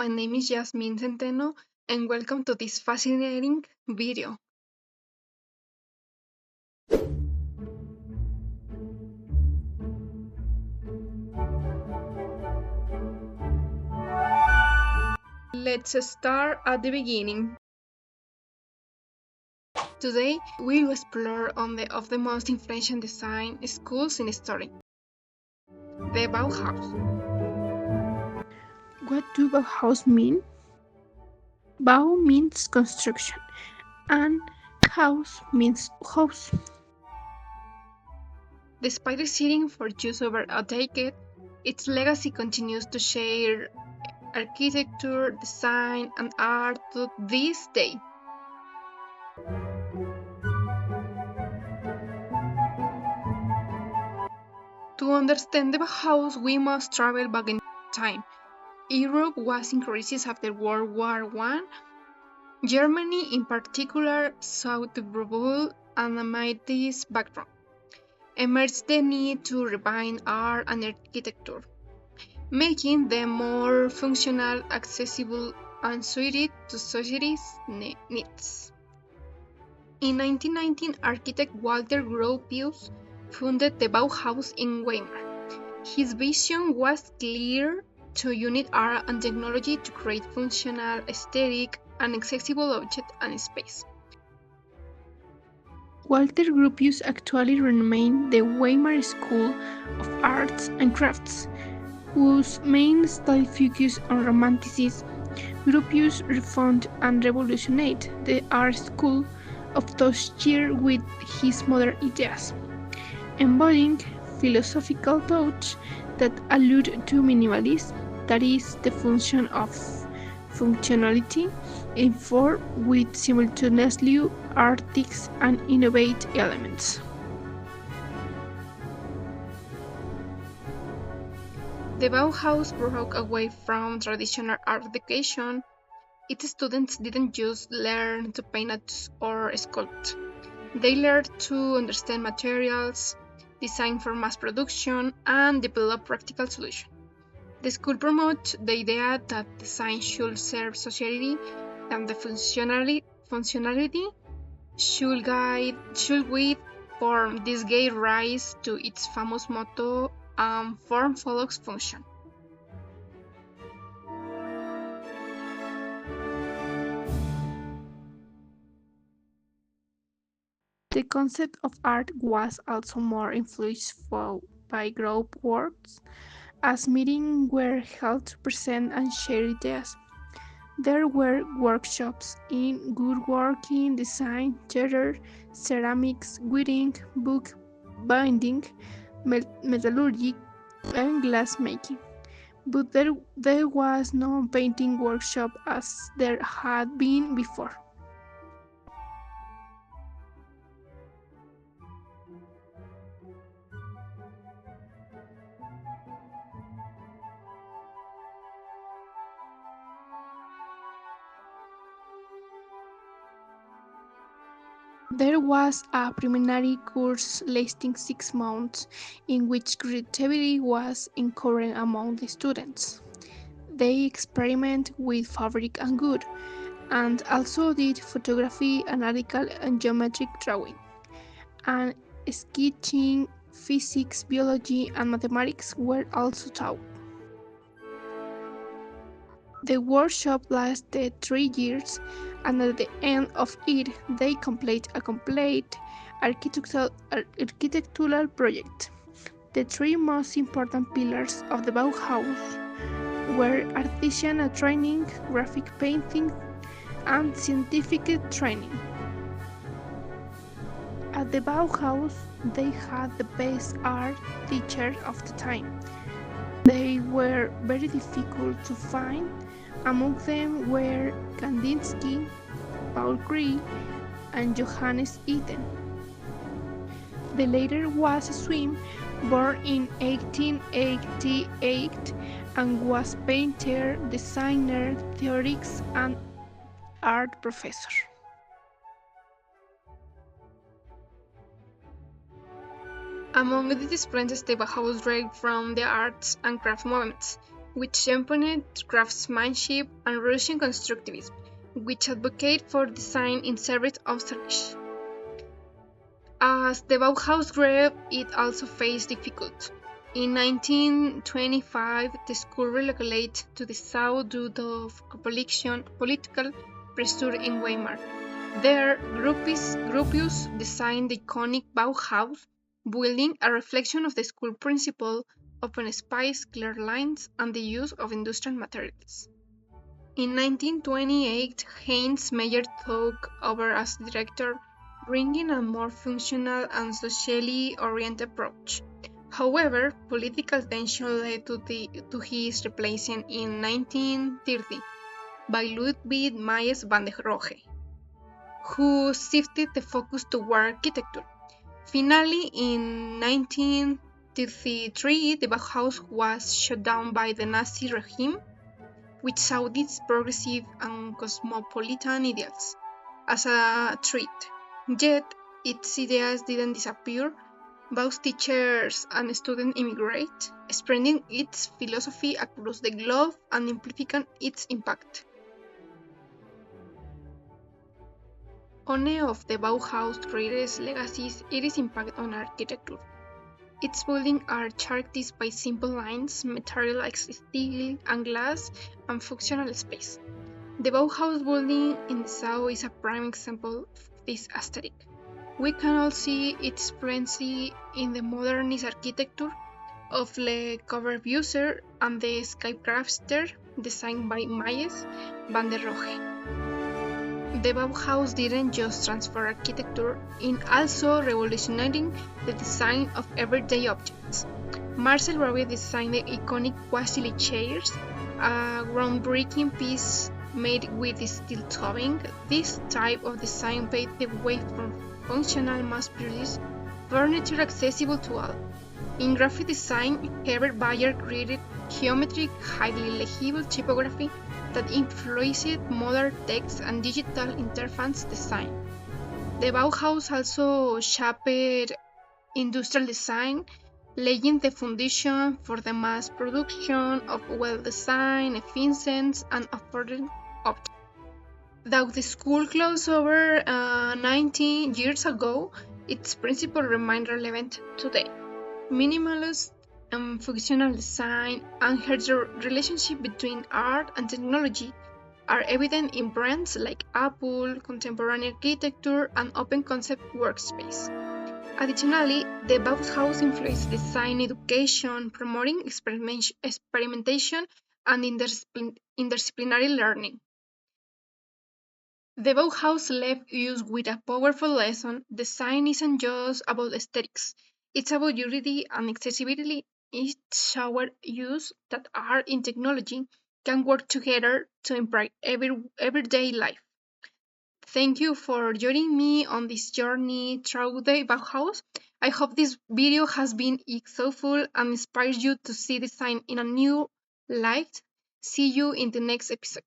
my name is Yasmin Centeno and welcome to this fascinating video. Let's start at the beginning. Today we will explore one of the most influential design schools in history, the Bauhaus. What do Bauhaus mean? Bau means construction and house means house. Despite existing for just over a decade, its legacy continues to shape architecture, design, and art to this day. To understand the Bauhaus, we must travel back in time. Europe was in crisis after World War I. Germany, in particular, sought to rebuild, and amid this backdrop, emerged the need to refine art and architecture, making them more functional, accessible, and suited to society's needs. In 1919, architect Walter Gropius founded the Bauhaus in Weimar. His vision was clear: to unite art and technology to create functional, aesthetic, and accessible objects and space. Walter Gropius actually remained the Weimar School of Arts and Crafts, whose main style focused on Romanticism. Gropius reformed and revolutionized the art school of those years with his modern ideas, embodying philosophical thoughts that allude to minimalism, that is, the function of functionality in form with simultaneously artistic and innovative elements. The Bauhaus broke away from traditional art education. Its students didn't just learn to paint or sculpt. They learned to understand materials, design for mass production, and develop practical solutions. The school promotes the idea that design should serve society and the functionality should guide form. This gave rise to its famous motto, form follows function. The concept of art was also more influenced by group works, as meetings were held to present and share ideas. There were workshops in woodworking, design, theater, ceramics, weaving, book binding, metallurgy, and glassmaking. But there was no painting workshop as there had been before. There was a preliminary course lasting 6 months in which creativity was encouraged among the students. They experimented with fabric and wood, and also did photography, analytical and geometric drawing, and sketching, physics, biology, and mathematics were also taught. The workshop lasted 3 years, and at the end of it, they completed a complete architectural project. The three most important pillars of the Bauhaus were artisanal training, graphic painting, and scientific training. At the Bauhaus, they had the best art teachers of the time. They were very difficult to find. Among them were Kandinsky, Paul Klee, and Johannes Itten. The latter was a Swiss, born in 1888, and was painter, designer, theorist, and art professor. Among the disciplines, the Bauhaus derived from the arts and craft movements. which championed craftsmanship, and Russian constructivism, which advocated for design in service of service. As the Bauhaus grew, it also faced difficulties. In 1925, the school relocated to the south due to political pressure in Weimar. There, Gropius designed the iconic Bauhaus building, a reflection of the school principle: open space, clear lines, and the use of industrial materials. In 1928, Heinz Meyer took over as director, bringing a more functional and socially oriented approach. However, political tension led to his replacement in 1930 by Ludwig Mies van der Rohe, who shifted the focus toward architecture. Finally, in 1933, the Bauhaus was shut down by the Nazi regime, which saw its progressive and cosmopolitan ideals as a threat. Yet, its ideas didn't disappear. Bauhaus teachers and students immigrate, spreading its philosophy across the globe and amplifying its impact. One of the Bauhaus' greatest legacies is its impact on architecture. Its buildings are characterized by simple lines, materials like steel and glass, and functional space. The Bauhaus building in the south is a prime example of this aesthetic. We can all see its fluency in the modernist architecture of Le Corbusier and the skyscraper designed by Mies van der Rohe. The Bauhaus didn't just transform architecture, it also revolutionizing the design of everyday objects. Marcel Robbie designed the iconic Wassily chairs, a groundbreaking piece made with steel tubing. This type of design paved the way for functional, mass-produced furniture accessible to all. In graphic design, Herbert Bayer created geometric, highly legible typography that influenced modern text and digital interface design. The Bauhaus also shaped industrial design, laying the foundation for the mass production of well-designed, efficient, and affordable objects. Though the school closed over 90 years ago, its principles remain relevant today. Minimalist and functional design and her relationship between art and technology are evident in brands like Apple, contemporary architecture, and open concept workspace. Additionally, the Bauhaus influenced design education, promoting experimentation and interdisciplinary learning. The Bauhaus left us with a powerful lesson: design isn't just about aesthetics, it's about unity and accessibility. It showed us that art and technology can work together to improve everyday life. Thank you for joining me on this journey through the Bauhaus. I hope this video has been helpful and inspires you to see design in a new light. See you in the next episode.